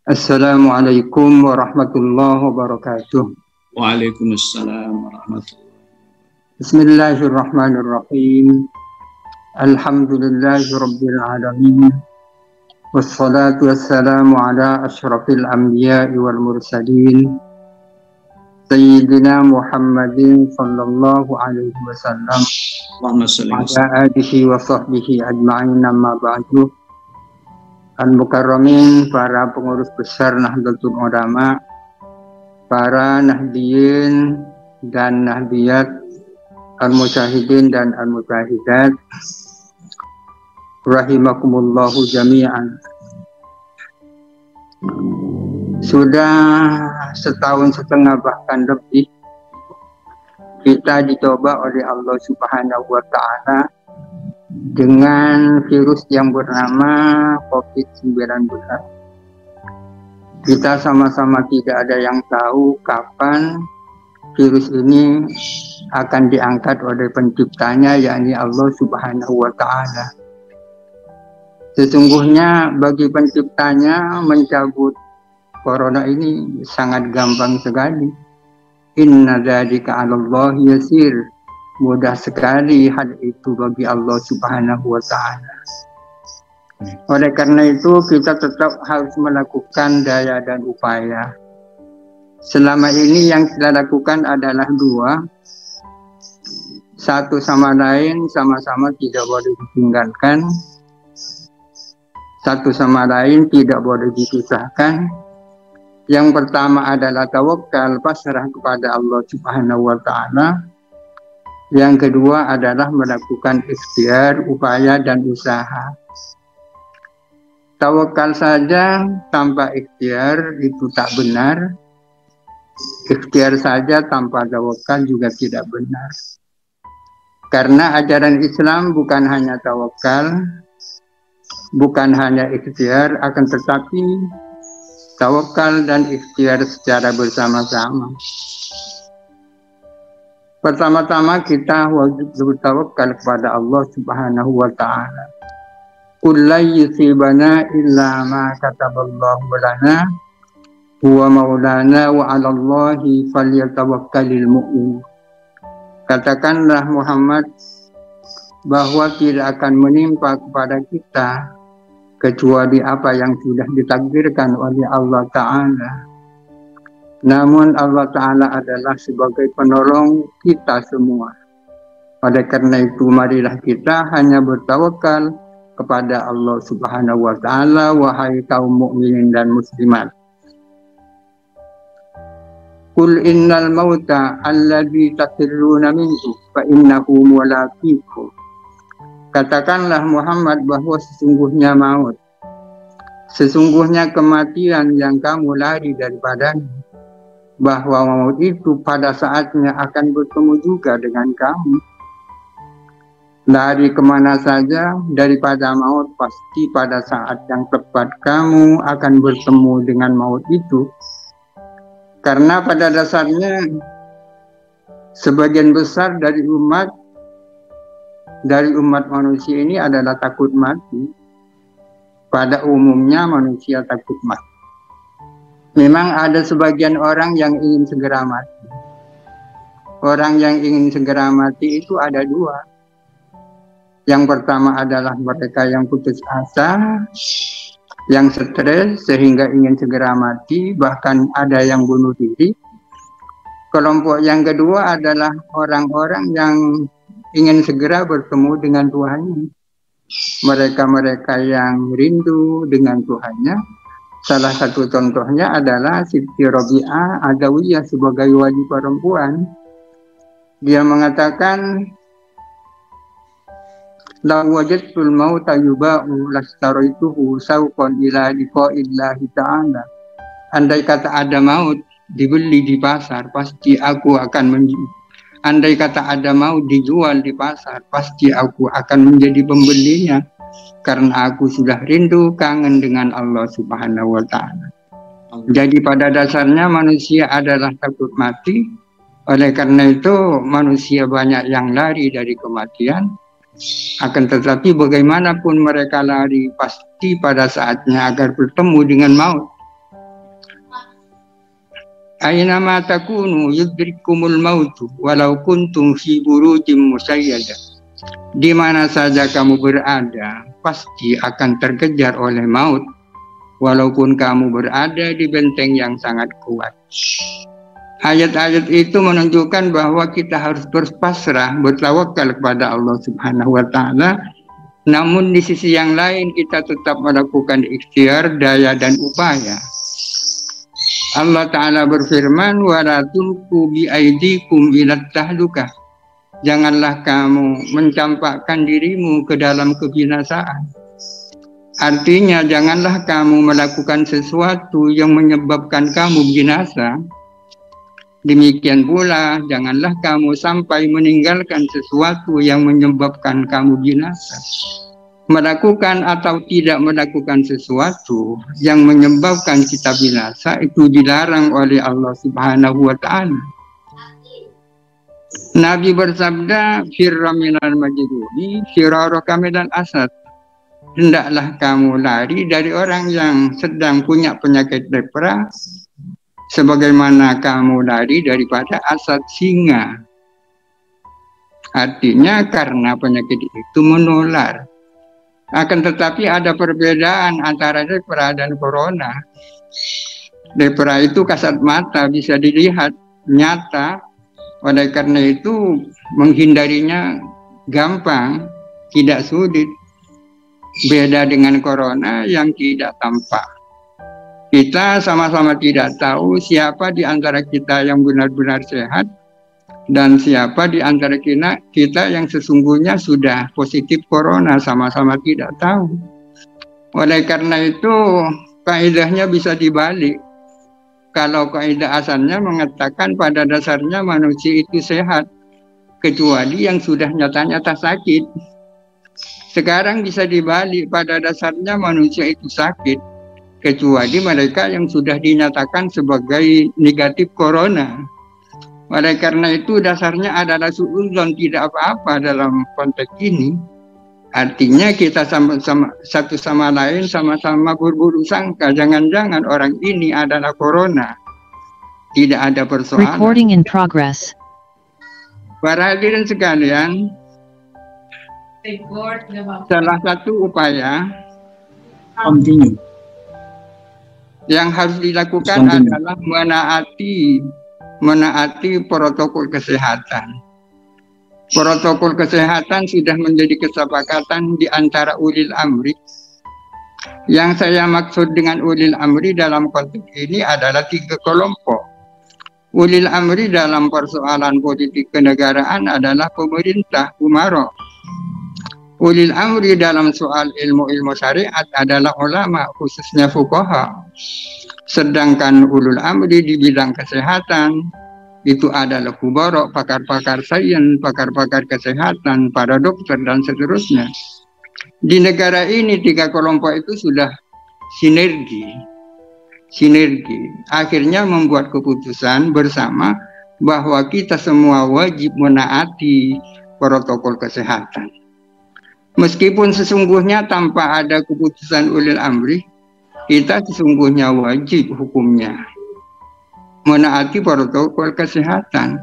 Assalamualaikum warahmatullahi wabarakatuh. Waalaikumsalam warahmatullahi wabarakatuh. Bismillahirrahmanirrahim. Alhamdulillahi rabbil alamin. Wassalatu wassalamu ala asyrafil anbiya'i wal mursalin. Sayyidina Muhammadin sallallahu alaihi wasallam. Allahumma shalli wa ala alihi wa sahbihi ajma'in, amma ba'du. Al-Mukarramin, para pengurus besar Nahdlatul Ulama, para Nahdiyin dan Nahdiyat, Al-Mujahidin dan Al-Mujahidat, rahimakumullahu jami'an. Sudah setahun setengah bahkan lebih kita dicoba oleh Allah Subhanahu wa Ta'ala dengan virus yang bernama COVID-19. Kita sama-sama tidak ada yang tahu kapan virus ini akan diangkat oleh penciptanya, yakni Allah Subhanahu wa Ta'ala. Sesungguhnya bagi penciptanya mencabut corona ini sangat gampang sekali. Inna dzalika 'alallahi yasir. Mudah sekali hal itu bagi Allah Subhanahu wa Ta'ala. Oleh karena itu kita tetap harus melakukan daya dan upaya. Selama ini yang kita lakukan adalah dua. Satu sama lain sama-sama tidak boleh ditinggalkan. Satu sama lain tidak boleh dipisahkan. Yang pertama adalah tawakal, pasrah kepada Allah Subhanahu wa Ta'ala. Yang kedua adalah melakukan ikhtiar, upaya dan usaha. Tawakal saja tanpa ikhtiar itu tak benar. Ikhtiar saja tanpa tawakal juga tidak benar. Karena ajaran Islam bukan hanya tawakal, bukan hanya ikhtiar, akan tetapi tawakal dan ikhtiar secara bersama-sama. Pertama-tama kita wajib bertawakal kepada Allah Subhanahu wa Ta'ala. Qul la yusibana illa ma kataballahu lana huwa maulana wa 'alallahi falyatawakkalul mu'min. Katakanlah Muhammad bahwa tidak akan menimpa kepada kita kecuali apa yang sudah ditakdirkan oleh Allah Ta'ala. Namun Allah Ta'ala adalah sebagai penolong kita semua. Oleh karena itu marilah kita hanya bertawakal kepada Allah Subhanahu wa Ta'ala, wahai kaum mukminin dan muslimat. Qul innal mauta alladzi tafirruna minhu fa innahu mulaqikum. Katakanlah Muhammad bahwa sesungguhnya kematian yang kamu lari daripadanya, bahwa maut itu pada saatnya akan bertemu juga dengan kamu. Lari kemana saja daripada maut, pasti pada saat yang tepat kamu akan bertemu dengan maut itu. Karena pada dasarnya sebagian besar dari umat manusia ini adalah takut mati. Pada umumnya manusia takut mati. Memang ada sebagian orang yang ingin segera mati. Orang yang ingin segera mati itu ada dua. Yang pertama adalah mereka yang putus asa, yang stres sehingga ingin segera mati, bahkan ada yang bunuh diri. Kelompok yang kedua adalah orang-orang yang ingin segera bertemu dengan Tuhannya. Mereka-mereka yang rindu dengan Tuhannya. Salah satu contohnya adalah Siti Rabi'ah Adawiyah sebagai wali perempuan. Dia mengatakan, la wajadtul mauta yuba'u lastaraituhu sawqan ila liqa'illahi ta'ala. Andai kata ada maut dibeli di pasar, pasti aku akan andai kata ada maut dijual di pasar, pasti aku akan menjadi pembelinya. Karena aku sudah rindu, kangen dengan Allah Subhanahu wa Ta'ala. Jadi pada dasarnya manusia adalah takut mati. Oleh karena itu manusia banyak yang lari dari kematian. Akan tetapi bagaimanapun mereka lari, pasti pada saatnya agar bertemu dengan maut. Aynama takunu yudrikumul mautu walau kuntum fi burujim musyayyada. Di mana saja kamu berada, pasti akan terkejar oleh maut, walaupun kamu berada di benteng yang sangat kuat. Ayat-ayat itu menunjukkan bahwa kita harus berpasrah, bertawakal kepada Allah Subhanahu wa Ta'ala. Namun di sisi yang lain kita tetap melakukan ikhtiar, daya dan upaya. Allah Ta'ala berfirman, wala tulqu bi aidikum ilat tahlukah. Janganlah kamu mencampakkan dirimu ke dalam kebinasaan. Artinya janganlah kamu melakukan sesuatu yang menyebabkan kamu binasa. Demikian pula janganlah kamu sampai meninggalkan sesuatu yang menyebabkan kamu binasa. Melakukan atau tidak melakukan sesuatu yang menyebabkan kita binasa itu dilarang oleh Allah Subhanahu wa Ta'ala. Nabi bersabda, firra minal majnuni firaraka minal asad. Hendaklah kamu lari dari orang yang sedang punya penyakit lepra sebagaimana kamu lari daripada asad singa. Artinya karena penyakit itu menular. Akan tetapi ada perbedaan antara lepra dan corona. Lepra itu kasat mata, bisa dilihat nyata. Oleh karena itu menghindarinya gampang, tidak sulit. Beda dengan corona yang tidak tampak. Kita sama-sama tidak tahu siapa di antara kita yang benar-benar sehat dan siapa di antara kita yang sesungguhnya sudah positif corona, sama-sama tidak tahu. Oleh karena itu kaidahnya bisa dibalik. Kalau kaidah asalnya mengatakan pada dasarnya manusia itu sehat, kecuali yang sudah nyata-nyata sakit. Sekarang bisa dibalik, pada dasarnya manusia itu sakit, kecuali mereka yang sudah dinyatakan sebagai negatif corona. Oleh karena itu dasarnya adalah suudzon, tidak apa-apa dalam konteks ini. Artinya kita sama-sama satu sama lain sama-sama berburuk sangka, jangan-jangan orang ini adalah corona. Tidak ada persoalan. Recording in progress. Para hadirin sekalian, salah satu upaya yang harus dilakukan adalah menaati protokol kesehatan. Protokol kesehatan sudah menjadi kesepakatan di antara ulil amri. Yang saya maksud dengan ulil amri dalam konteks ini adalah 3 kelompok. Ulil amri dalam persoalan politik kenegaraan adalah pemerintah, umara. Ulil amri dalam soal ilmu-ilmu syariat adalah ulama, khususnya fuqaha. Sedangkan ulul amri di bidang kesehatan itu adalah kubarok, pakar-pakar sains, pakar-pakar kesehatan, para dokter dan seterusnya. Di negara ini 3 kelompok itu sudah sinergi. Akhirnya membuat keputusan bersama bahwa kita semua wajib menaati protokol kesehatan. Meskipun sesungguhnya tanpa ada keputusan ulil amri, kita sesungguhnya wajib hukumnya menaati protokol kesehatan.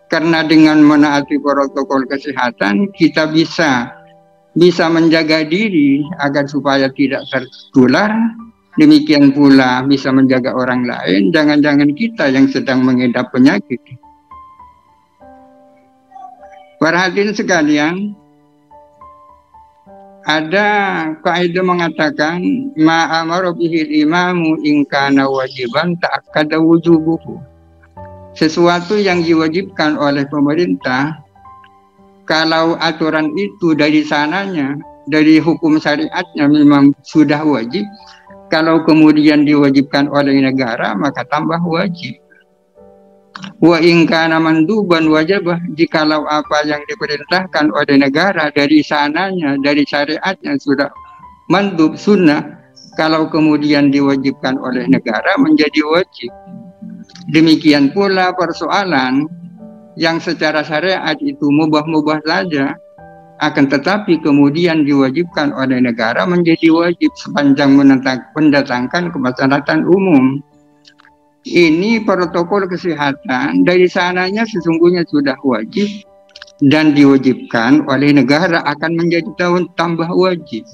Karena dengan menaati protokol kesehatan kita bisa menjaga diri agar supaya tidak tertular. Demikian pula bisa menjaga orang lain, jangan-jangan kita yang sedang mengidap penyakit. Para hadirin sekalian, ada kaidah mengatakan ma amara bihil imamu in kana wajiban ta'akkada wujubuhu. Sesuatu yang diwajibkan oleh pemerintah, kalau aturan itu dari sananya, dari hukum syariatnya memang sudah wajib, kalau kemudian diwajibkan oleh negara maka tambah wajib. Wa in kana manduban wajibah, jikalau apa yang diperintahkan oleh negara dari sananya, dari syariatnya sudah mandub sunnah, kalau kemudian diwajibkan oleh negara menjadi wajib. Demikian pula persoalan yang secara syariat itu mubah-mubah saja, akan tetapi kemudian diwajibkan oleh negara menjadi wajib sepanjang mendatangkan kemaslahatan umum. ini protokol kesehatan dari sananya sesungguhnya sudah wajib dan diwajibkan oleh negara akan menjadi tambah wajib.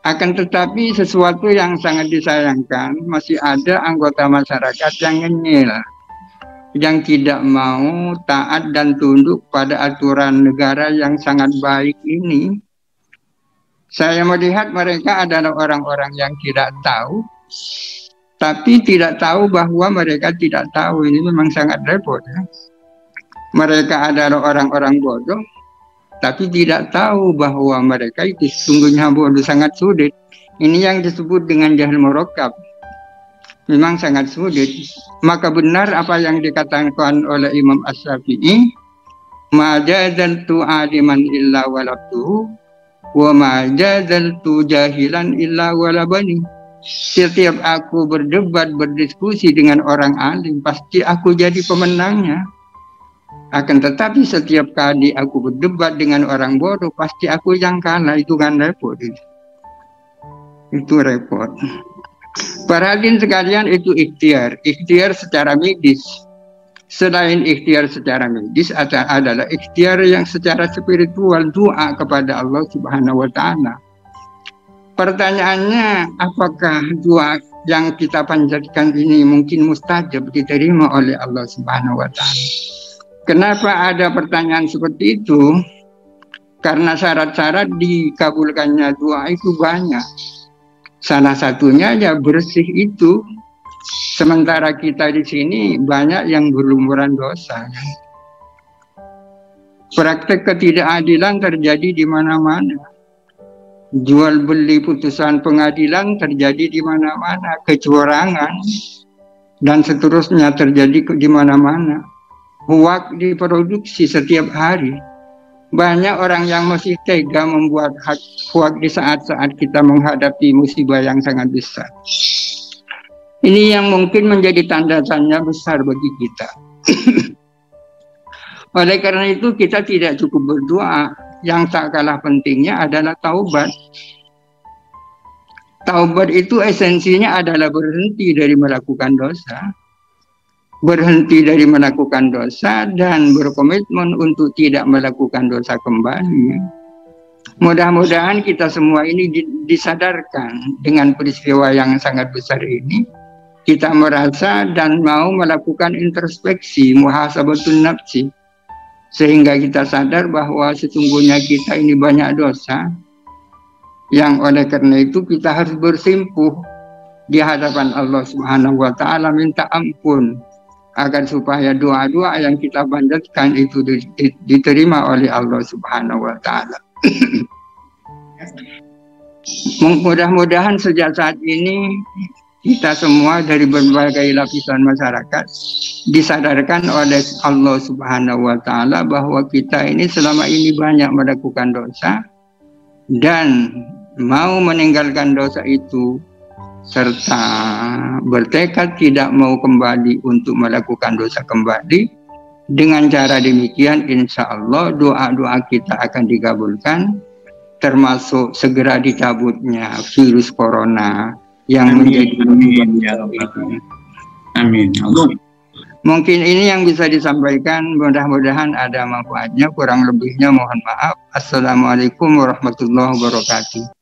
Akan tetapi sesuatu yang sangat disayangkan, masih ada anggota masyarakat yang ngenyil, yang tidak mau taat dan tunduk pada aturan negara yang sangat baik ini. Saya melihat mereka adalah orang-orang yang tidak tahu, tapi tidak tahu bahwa mereka tidak tahu. Ini memang sangat repot, ya. Mereka adalah orang-orang bodoh, tapi tidak tahu bahwa mereka itu sesungguhnya bodoh, sangat sulit. Ini yang disebut dengan jahil murakkab. Memang sangat sulit. Maka benar apa yang dikatakan oleh Imam Asy-Syafi'i, ma jazaltu aliman illa walabtuhu wa ma jazaltu jahilan illa walabani. Setiap aku berdebat, berdiskusi dengan orang alim, pasti aku jadi pemenangnya. Akan tetapi setiap kali aku berdebat dengan orang bodoh, pasti aku yang kalah. Itu kan repot. Itu repot. Para hadirin sekalian, itu ikhtiar. Ikhtiar secara medis. Selain ikhtiar secara medis, adalah ikhtiar yang secara spiritual, doa kepada Allah Subhanahu wa Ta'ala. Pertanyaannya, apakah doa yang kita panjatkan ini mungkin mustajab diterima oleh Allah Subhanahu wa Ta'ala? Kenapa ada pertanyaan seperti itu? Karena syarat-syarat dikabulkannya doa itu banyak. Salah satunya ya bersih itu. Sementara kita di sini banyak yang berlumuran dosa. Praktek ketidakadilan terjadi di mana-mana. Jual beli putusan pengadilan terjadi di mana-mana. Kecurangan dan seterusnya terjadi di mana-mana. Hoak diproduksi setiap hari. Banyak orang yang masih tega membuat hoak di saat-saat kita menghadapi musibah yang sangat besar. Ini yang mungkin menjadi tanda tanya besar bagi kita. Oleh karena itu kita tidak cukup berdoa. Yang tak kalah pentingnya adalah taubat. Taubat itu esensinya adalah berhenti dari melakukan dosa. Berhenti dari melakukan dosa dan berkomitmen untuk tidak melakukan dosa kembali. Mudah-mudahan kita semua ini disadarkan dengan peristiwa yang sangat besar ini. Kita merasa dan mau melakukan introspeksi, muhasabatun nafsi. Sehingga kita sadar bahwa sesungguhnya kita ini banyak dosa. Yang oleh karena itu kita harus bersimpuh di hadapan Allah Subhanahu wa Ta'ala, minta ampun. Agar supaya doa-doa yang kita panjatkan itu diterima oleh Allah Subhanahu wa Ta'ala. Mudah-mudahan sejak saat ini kita semua dari berbagai lapisan masyarakat disadarkan oleh Allah Subhanahu wa Ta'ala bahwa kita ini selama ini banyak melakukan dosa dan mau meninggalkan dosa itu serta bertekad tidak mau kembali untuk melakukan dosa kembali. Dengan cara demikian insya Allah doa-doa kita akan dikabulkan, termasuk segera dicabutnya virus corona yang menjadi amin. Mungkin ini yang bisa disampaikan, mudah-mudahan ada manfaatnya, kurang lebihnya mohon maaf. Assalamualaikum warahmatullahi wabarakatuh.